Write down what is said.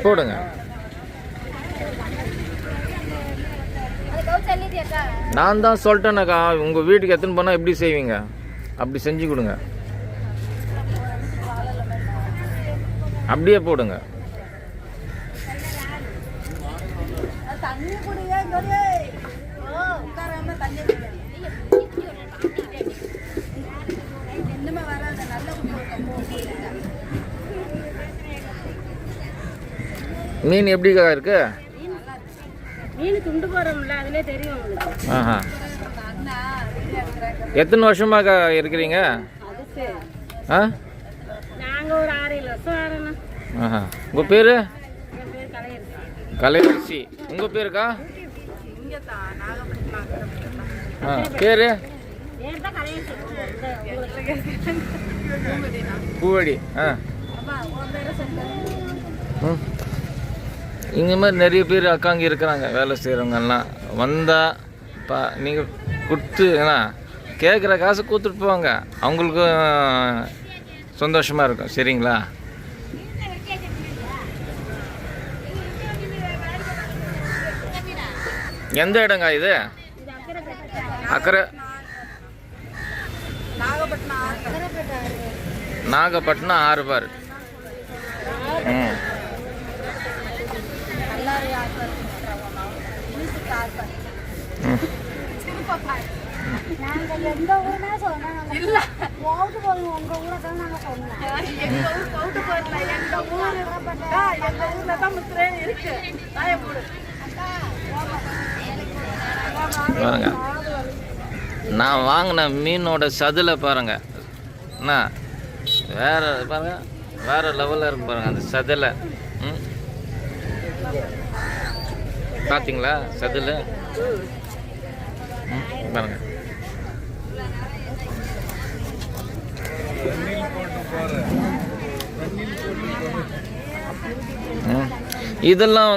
போடுங்க. நான் தான் சொல்லிட்டேனாக்கா, உங்கள் வீட்டுக்கு எத்தனை போனால் எப்படி செய்வீங்க, அப்படி செஞ்சு கொடுங்க. அப்படியே போடுங்க. மீன் எப்படிக்கா இருக்கு? மீன் துண்டு போறோம்ல, அதுலயே தெரியும் உங்களுக்கு. ஆஹா. எத்தனை வருஷமாக இருக்கிறீங்க? ஆ, நாங்க ஒரு 6-7 வருஷம் ஆறோம். ஆஹா. உங்கள் பேர்? என் பேர் கலையரசி. கலையரசி. உங்கள் பேருக்கா? ஆ, பேர்? பேர் தான் கலையரசி. பூவடி. ஆ, ம். இந்த மாதிரி நிறைய பேர் அக்காங்க இருக்கிறாங்க, வேலை செய்கிறவங்கெல்லாம். வந்தால் நீங்கள் கொடுத்து கேட்குற காசு கொடுத்துட்டு போவாங்க, அவங்களுக்கும் சந்தோஷமாக இருக்கும். சரிங்களா? எந்த இடங்க இது? அக்கறை நாகப்பட்டினம் 6 பார். ம். பாருங்க, நான் வாங்கின மீனோட சதில பாருங்க, என்ன வேற பாருங்க, வேற லெவலில் இருக்கு பாருங்க அந்த சதில. ம், பார்த்தீங்களா சதில? பாருங்க. இதெல்லாம்